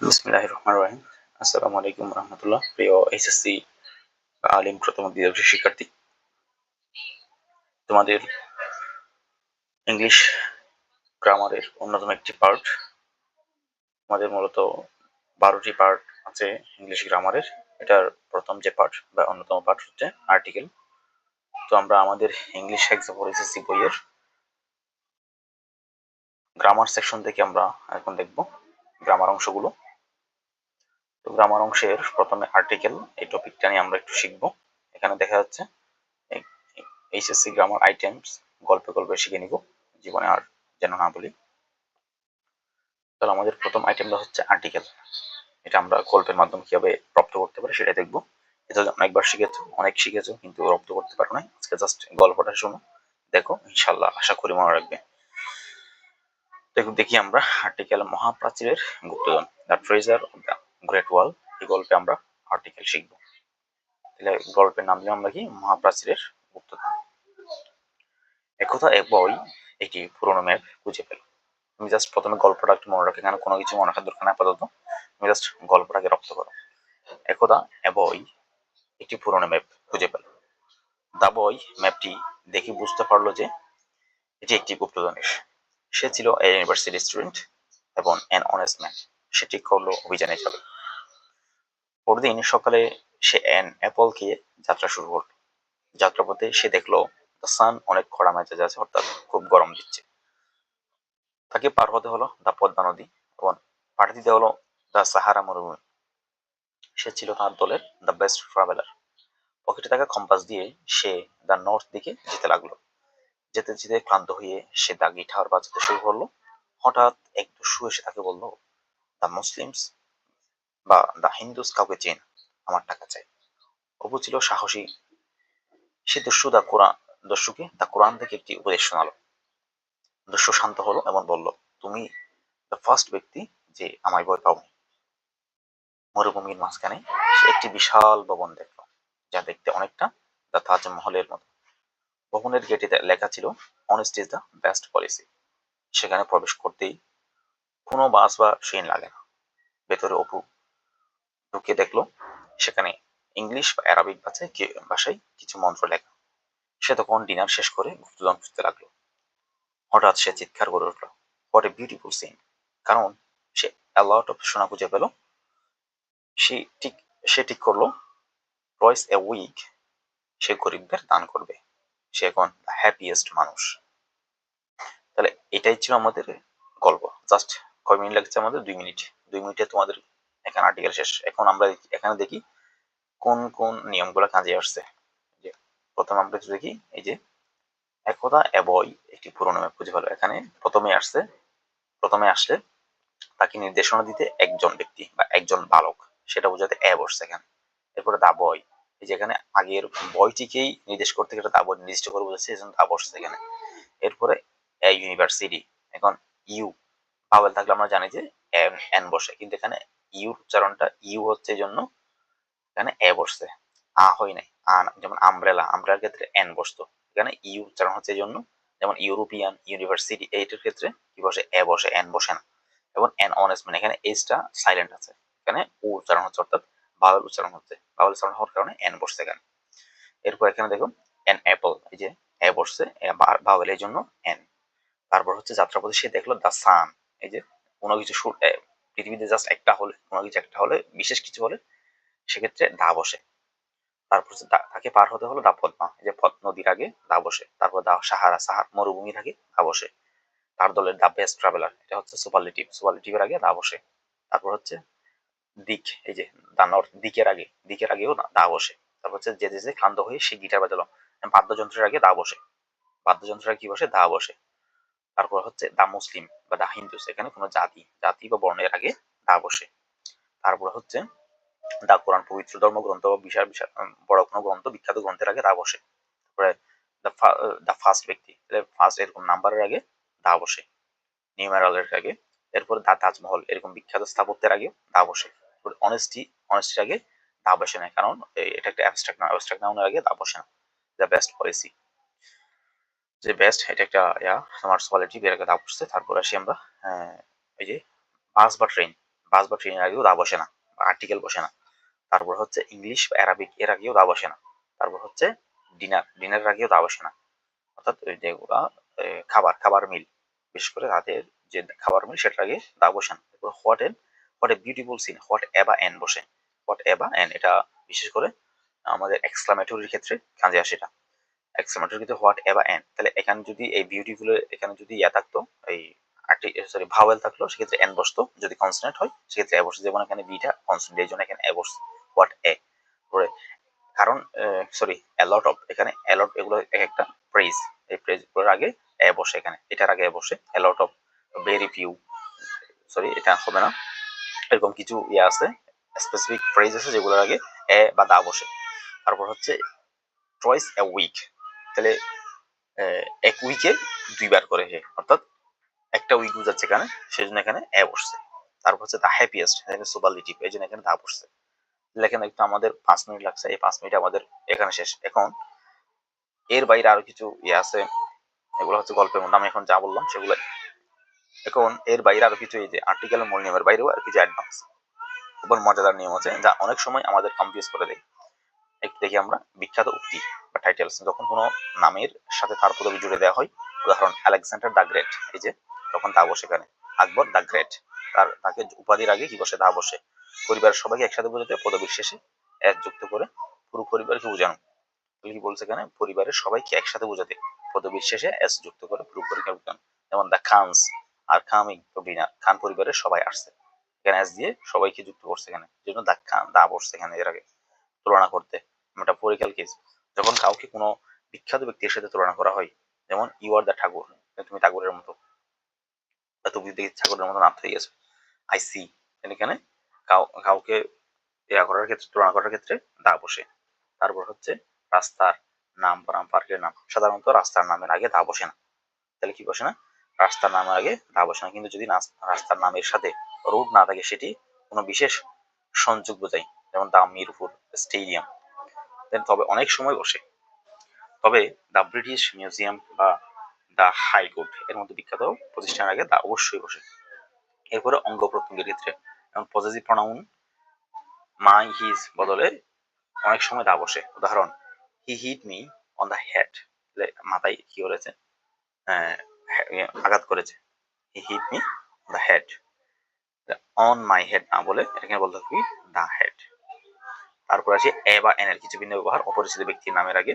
বিসমিল্লাহির রহমানির রহিম। আসসালামু আলাইকুম রহমতুল্লাহ। প্রিয় এইচএসসি বা আলিম প্রথম দ্বিতীয় শিক্ষার্থী, তোমাদের ইংলিশ গ্রামারের অন্যতম একটি পার্ট। আমাদের মূলত 12টি পার্ট আছে ইংলিশ গ্রামারের। এটার প্রথম যে পার্ট বা অন্যতম পার্ট হচ্ছে আর্টিকেল। তো আমরা আমাদের ইংলিশ এক্সাম্পল এইচএসসি বইয়ের গ্রামার সেকশন থেকে আমরা এখন দেখব গ্রামার অংশগুলো। তো গ্রামার অংশের প্রথমে আর্টিকেল, এই টপিকটা নিয়ে আমরা একটু শিখব। এখানে দেখা যাচ্ছে এইচএসসি গ্রামার আইটেমস গল্পে গল্পে শিখে নিব, জীবনে আর যেন না বলি। তাহলে আমাদের প্রথম আইটেমটা হচ্ছে আর্টিকেল। এটা আমরা গল্পের মাধ্যমে কিভাবে রপ্ত করতে পারি সেটাই দেখবো। এটা অনেকবার শিখেছো, অনেক শিখেছো, কিন্তু রপ্ত করতে পারো না। আজকে জাস্ট গল্পটা শোনো, দেখো, ইনশাল্লাহ আশা করি মনে রাখবে। দেখি আমরা আর্টিকেল মহাপ্রাচীরের গুপ্তধন, the treasure of the great wall. এই গল্পে আমরা আর্টিকেল শিখবো। তাহলে গল্পের নাম দিলাম আমরা কি, মহাপ্রাচীরের গুপ্তধন। একথা এক বই একটি পুরোনো ম্যাপ খুঁজে পেল। তুমি জাস্ট প্রথমে গল্পটা একটু মনে রাখো, এখানে কোনো কিছু মনে রাখার দরকার নেই আপাতত। তুমি জাস্ট গল্পটাকে রপ্ত করো। একদা এ বই একটি পুরোনো ম্যাপ খুঁজে পেল। দা বই ম্যাপটি দেখে বুঝতে পারলো যে এটি একটি গুপ্তধনের। সে ছিল ইউনিভার্সিটি স্টুডেন্ট এবং অ্যান অনেস্ট ম্যান। সে ঠিক করলো অভিযানে যাবে। পরদিন সকালে সে অ্যান অ্যাপল খেয়ে যাত্রা শুরু করলো। যাত্রাপথে সে দেখলো দ্য সান অনেক খরা মেজাজ আছে, অর্থাৎ খুব গরম দিচ্ছে। তাকে পার হতে হলো দা পদ্মা নদী এবং পাড়ি দিতে হলো দা সাহারা মরুভূমি। সে ছিল তার দলের দ্য বেস্ট ট্রাভেলার। পকেটে থাকা কম্পাস দিয়ে সে দা নর্থ দিকে যেতে লাগলো। যেতে যেতে ক্লান্ত হয়ে সে দা গিটার বাজাতে শুরু করলো। হঠাৎ এক দস্যু এসে তাকে বলল, দা মুসলিমস বা দা হিন্দুস কাউকে চেন, আমার টাকা চাই। অপু ছিল সাহসী। সে দস্যুকে দা কোরআন থেকে একটি উপদেশ শোনালো। দস্যু শান্ত হলো এবং বলল, তুমি দ্য ফার্স্ট ব্যক্তি যে আমায় ভয় পাওনি। মরুভূমির মাঝখানে সে একটি বিশাল ভবন দেখল, যা দেখতে অনেকটা দ্য তাজমহলের মতো। ভবনের গেটে লেখা ছিল, honesty is the best policy. সেখানে প্রবেশ করতেই কোনো বাস বা ট্রেন লাগে না। ভেতরে অপু ঢুকে দেখলো সেখানে ইংলিশ বা অ্যারাবিক ভাষায় কিছু মন্ত্র লেখা। সে তখন ডিনার শেষ করে গুপ্তধন খুঁজতে লাগলো। হঠাৎ সে চিৎকার করে উঠলো, হোয়াট এ বিউটিফুল সিন! কারণ সে লট অফ সোনা খুঁজে পেল। সে ঠিক সে ঠিক করলো টয়েস এ উইক সে গরিবদের দান করবে। সে এখন হ্যাপিয়েস্ট মানুষ। তাহলে এটাই ছিল আমাদের গল্প। জাস্ট কয় মিনিট লাগছে আমাদের? 2 মিনিট। 2 মিনিটে তোমাদের এখানে আর্টিকেল শেষ। এখন আমরা এখানে দেখি কোন কোন নিয়মগুলো কাজে আসছে। যে প্রথমে আমরা একটু দেখি, এই যে একদা এ বই একটি পুরোনো ম্যাপ খুঁজে পেল। এখানে প্রথমে আসলে তাকে নির্দেশনা দিতে একজন ব্যক্তি বা একজন বালক, সেটা বোঝাতে এ বসছে এখানে। এরপরে দা বই, এই যে এখানে আগের বইটিকেই নির্দেশ করতে গেলে দা বই নির্দিষ্ট করে বোঝাচ্ছে, এই জন্য দা বসছে এখানে। এরপরে এ ইউনিভার্সিটি, এখন ইউ ভাওয়েল থাকলে আমরা জানি যে এন বসে, কিন্তু এখানে ইউর উচ্চারণটা ইউ হচ্ছে, এই জন্য এখানে এ বসছে, আ হয় নাই। যেমন আমব্রেলার ক্ষেত্রে এন বসতো, এখানে ইউ উচ্চারণ হচ্ছে এই জন্য। যেমন ইউরোপিয়ান ইউনিভার্সিটি, এইটার ক্ষেত্রে কি বসে, এ বসে, এন বসে না। এবং এন অনেস্ট, মানে এখানে এসটা সাইলেন্ট আছে, এখানে ও উচ্চারণ হচ্ছে, অর্থাৎ ভাওয়েল উচ্চারণ হচ্ছে। ভাওয়েল উচ্চারণ হওয়ার কারণে এন বসছে এখানে। এরপর এখানে দেখুন এন অ্যাপল, এই যে এ বসছে ভাওয়েল, এই জন্য এন। তারপর হচ্ছে যাত্রাপথে সে দেখলো দা সান, এই যে কোনো কিছু পৃথিবীতে জাস্ট একটা হলে, কোনো কিছু একটা হলে, বিশেষ কিছু হলে সেক্ষেত্রে দা বসে। তারপর হচ্ছে তাকে পার হতে হলো দা পদ্মা, এই যে নদীর আগে দা বসে। তারপর দা সাহার মরুভূমির আগে দা বসে। তার দলের দা বেস্ট ট্রাভেলার, এটা হচ্ছে সুপারলেটিভের আগে দা বসে। তারপর হচ্ছে দিক, এই যে দা নর্থ, দিকের আগেও দা বসে। তারপর হচ্ছে যেতে যেতে ক্লান্ত হয়ে সে গিটার বাজালো, বাদ্যযন্ত্রের আগে দা বসে। বাদ্যযন্ত্রের আগে কি বসে, দা বসে। তারপর হচ্ছে দা মুসলিম বা দা হিন্দুস, এখানে কোনো জাতি বা বর্ণের আগে দা বসে। তারপর হচ্ছে দা কোরআন, পবিত্র ধর্মগ্রন্থ বা বিশাল বিশাল বড় কোনো গ্রন্থ, বিখ্যাত গ্রন্থের আগে দা বসে। তারপরে দা ফার্স্ট ব্যক্তি, ফার্স্ট এরকম নাম্বারের আগে দা বসে, নিউমেরালের আগে। এরপরে দা তাজমহল, এরকম বিখ্যাত স্থাপত্যের আগে দা বসে। অনেস্টির আগে দা বসে না, কারণ এটা একটা অ্যাবস্ট্রাক্ট নাউনের আগে দা বসে না। দ্য বেস্ট পলিসি, যে বেস্ট, এটা একটা তোমার কোয়ালিটি, এর আগে দা বসছে। তারপর আসি আমরা এই যে বাস বা ট্রেন, বাস বা ট্রেনের আগেও দা বসে না, আর্টিকেল বসে না। তারপর হচ্ছে ইংলিশ বা অ্যারাবিক এর আগেও দা বসে না। তারপর হচ্ছে ডিনারের আগেও দা বসে না। অর্থাৎ ওই যেগুলা খাবার মিল, বিশেষ করে রাতের যে খাবার মিল সেটার আগে দা বসে না। তারপর what a beautiful scene, what এবা এন বসে। হোয়াট এবা এন এটা বিশেষ করে আমাদের এক্সক্লামেটরির ক্ষেত্রে কাজে আসে। এটা এক্সক্লামেটরির ক্ষেত্রে হোয়াট এবা এন। তাহলে এখানে যদি এই বিউটিফুল এখানে যদি থাকতো, এই ভাওয়েল থাকলো, সেক্ষেত্রে এন বসতো। যদি কনসোনেন্ট হয় সেক্ষেত্রে এ বসতো। যেমন এখানে বিটা কনসোনেন্ট, এই জন্য এখানে এ বসছে, হোয়াট এ। কারণ অ্যালট অফ, এখানে অ্যালট এগুলো এক একটা প্রেজ, এই প্রেজ গুলোর আগে এ বসে, এখানে এটার আগে এ বসে। অ্যালট অফ, ভেরি ফিউ, এটা হবে না। এরকম কিছু আছে, স্পেসিফিক ফ্রেজ আছে যেগুলোর আগে এ বা দা বসে। তারপর হচ্ছে টয়েস এ উইক, তাহলে এক উইকে দুইবার করে হে, অর্থাৎ একটা উইক বুঝাচ্ছে এখানে, সেই জন্য এখানে এ বসছে। তারপর হচ্ছে দ্য হ্যাপিয়েস্ট, এখানে সুপারলেটিভ, এই জন্য এখানে দা বসছে। এখানে একটু আমাদের 5 মিনিট লাগছে, এই 5 মিনিট আমাদের এখানে শেষ। এখন এর বাইরে আরো কিছু আছে, এগুলো হচ্ছে গল্পের মধ্যে আমি এখন যা বললাম সেগুলো। এখন এর বাইরে আরো কিছু, এই যে আর্টিকেল মূল নিয়মের বাইরেও আর কিছু অ্যাডভান্স এবং মজাদার নিয়ম আছে যা অনেক সময় আমাদের কনফিউজ করে দেয়। একটু দেখি আমরা। বিখ্যাত উক্তি বা টাইটেলস, যখন কোনো নামের সাথে তার পদবি জুড়ে দেওয়া হয়, উদাহরণ আলেকজান্ডার দ্য গ্রেট, এই যে তখন দা বসে এখানে। আকবর দ্য গ্রেট, তাকে উপাধির আগে কি বসে, দা বসে। পরিবারের সবাইকে একসাথে বোঝাতে পদবীর শেষে এস যুক্ত করে পুরো পরিবারকে বোঝানো। কি বলছে এখানে, পরিবারের সবাইকে একসাথে বোঝাতে পদবীর শেষে এস যুক্ত করে পুরো পরিবার বোঝানো। যেমন the Khans are coming to dinner, Khan পরিবারের সবাই আসছে, এখানে এস দিয়ে সবাইকে যুক্ত করছে এখানে, জন্য দা খান দা বসছে এখানে এর আগে তুলনা করতে। মেটাফোরিক্যাল কেস, যখন কাউকে কোনো বিখ্যাত ব্যক্তির সাথে তুলনা করা হয়, যেমন ইউ আর দ্য ঠাকুর, তুমি ঠাকুরের মতো, তুমি দেখি ঠাকুরের মতো নাম হয়ে গেছে। আই সি, এখানে কাউকে করার ক্ষেত্রে, তুলনা করার ক্ষেত্রে দা বসে। তারপর হচ্ছে রাস্তার নাম বনাম পার্কের নাম, সাধারণত রাস্তার নামের আগে দা বসে না। তাহলে কি বসে না, রাস্তার নামের আগে দা বসে না। কিন্তু যদি রাস্তার নামের সাথে রোড না থাকে, সেটি কোনো বিশেষ সংযোগ বোঝায়, যেমন দা মিরপুর স্টেডিয়াম, তবে অনেক সময় বসে। তবে দ্য ব্রিটিশ মিউজিয়াম বা দ্য হাইকোর্ট এর মধ্যে বিখ্যাত প্রতিষ্ঠানের আগে দা অবশ্যই বসে। এরপরে অঙ্গ প্রত্যঙ্গের ক্ষেত্রে, যেমন পজেসিভ প্রনাউন মাই হিজ বদলে অনেক সময় দা বসে। উদাহরণ he hit me on the head, মাথায় কি করেছে, আঘাত করেছে। He hit me on the head, on my head না বলে এখানে বলতে হবে দ্য হেড। তারপর আছে এ বা এন এর কিছু ভিন্ন ব্যবহার অপরিচিত ব্যক্তির নামের আগে,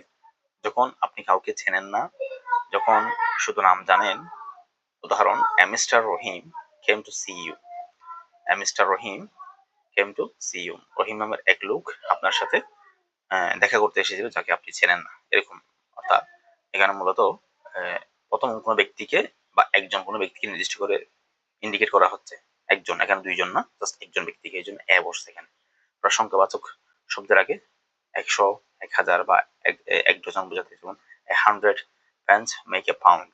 যখন আপনি কাউকে চেনেন না, যখন শুধু নাম জানেন। উদাহরণ mister Rahim came to see you, mister Rahim came to see you, Rahim নামের এক লোক আপনার সাথে দেখা করতে এসেছিল যাকে আপনি চেনেন না, এরকম। অর্থাৎ এখানে মূলত প্রথম কোনো ব্যক্তিকে বা কোনো ব্যক্তিকে নির্দিষ্ট করে ইন্ডিকেট করা হচ্ছে, একজন, এখানে দুইজন না, জাস্ট একজন ব্যক্তিকে, এই জন্য এ বসছে এখানে। সংখ্যাবাচক শব্দের আগে 100, 1000 বা এক ডজন বোঝাতে, যেমন 100 pence make a pound,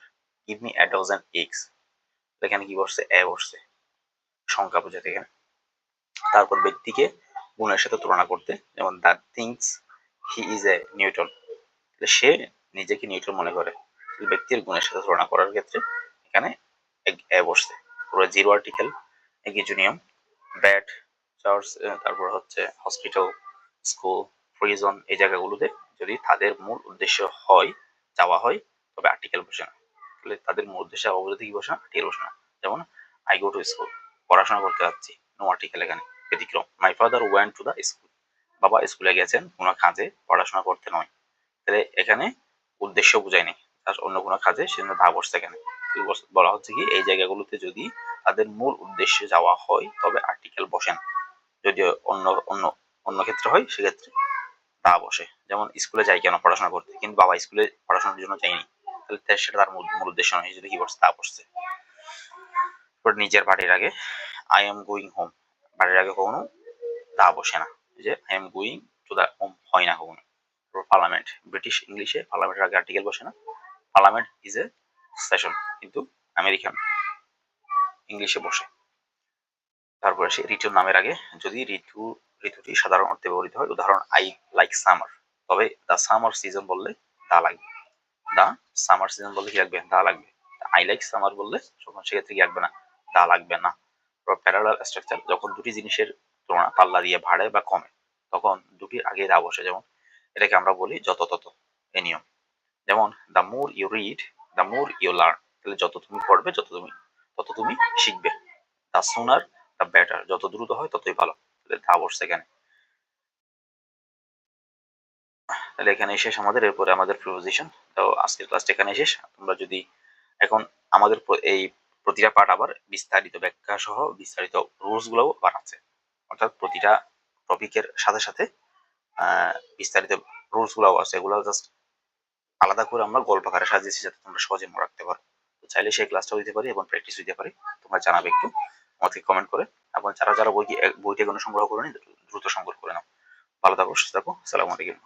give me a dozen eggs, এখানে কি বসছে, এ বসছে, সংখ্যা বোঝাতে এখানে। তারপর ব্যক্তিকে গুণের সাথে তুলনা করতে, যেমন that things he is a Newton, সে নিজেকে নিউটন মনে করে। ব্যক্তির গুণের সাথে তুলনা করার ক্ষেত্রে এখানে এ বসছে। পুরো জিরো আর্টিকেল কিছু নিয়ম, ব্যাট, চার্চ, তারপর হচ্ছে হসপিটাল, স্কুল, প্রিজন, এই জায়গাগুলোতে যদি তাদের মূল উদ্দেশ্য হয় যাওয়া হয়, তবে আর্টিকেল বসে না। তাহলে তাদের মূল উদ্দেশ্য অবগতি কি বসে না, আর্টিকেল বসে না। যেমন আই গো টু স্কুল, পড়াশোনা করতে যাচ্ছি, নো আর্টিকেল এখানে, ব্যতিক্রম। My father went to the school, বাবা স্কুলে গেছেন কোনো কাজে, পড়াশোনা করতে নয়। তাহলে এখানে উদ্দেশ্য বুঝায়নি, অন্য কোনো কাজে, সেজন্য দা বসছে এখানে। বলা হচ্ছে কি, এই জায়গাগুলোতে যদি তাদের মূল উদ্দেশ্যে যাওয়া হয় তবে আর্টিকেল বসে না। যদি অন্য অন্য অন্য ক্ষেত্রে হয় সেক্ষেত্রে দা বসে। যেমন স্কুলে যাই কেন, পড়াশোনা করতে, কিন্তু বাবা স্কুলে পড়াশোনার জন্য যায়নি, তাহলে সেটা তার মূল উদ্দেশ্য নয়, যদি কি বসছে, দা বসছে। নিজের বাড়ির আগে আই এম গোয়িং হোম, বাড়ির আগে কখনো দা বসে না, যে I am going to the home হয় না কখনো। পার্লামেন্ট, ব্রিটিশ ইংলিশে পার্লামেন্টের আগে আর্টিকেল বসে না, পার্লামেন্ট ইজ এ সেশন, কিন্তু আমেরিকান ইংলিশে বসে। তারপর আসে ঋতুর নামের আগে যদি ঋতুটি সাধারণ অর্থে ব্যবহৃত হয়, উদাহরণ আই লাইক সামার, তবে দ্য সামার সিজন বললে দা লাগবে। দ্য সামার সিজন বললে কি লাগবে, দা লাগবে। আই লাইক সামার বললে তখন সেক্ষেত্রে কি লাগবে না, দা লাগবে না। প্যারালাল স্ট্রাকচার যখন দুটি জিনিসের তুলনা পাল্লা দিয়ে বাড়ে বা কমে তখন দুটির আগে দা বসে, যেমন এটাকে আমরা বলি যত তত এই নিয়ম। যেমন the more you read the more you learn, তাহলে যত তুমি পড়বে তত তুমি শিখবে। দ্য সুনার দ্য বেটার, যত দ্রুত হয় ততই ভালো, তাহলে দা বসছে এখানে। তাহলে এখানে শেষ আমাদের, এরপরে আমাদের প্রিপোজিশন। তো আজকের ক্লাসটা এখানে শেষ। তোমরা যদি এখন আমাদের এই প্রতিটা পার্ট আবার বিস্তারিত ব্যাখ্যা সহ বিস্তারিত রুলস গুলোও বানাচ্ছে, অর্থাৎ প্রতিটা টপিকের সাথে সাথে বিস্তারিত রুলস গুলাও আছে, এগুলো জাস্ট আলাদা করে আমরা গল্প আকারে সাজিয়েছি যাতে তোমরা সহজে মনে রাখতে পারো। তো চাইলে সেই ক্লাসটাও দিতে পারি এবং প্র্যাকটিস দিতে পারি, তোমরা জানাবে একটু আমাকে কমেন্ট করে। এবং যারা যারা বইটি এখনো সংগ্রহ করে নি দ্রুত সংগ্রহ করে নাও। ভালো থাকো, সুস্থ থাকো, আসসালামু আলাইকুম।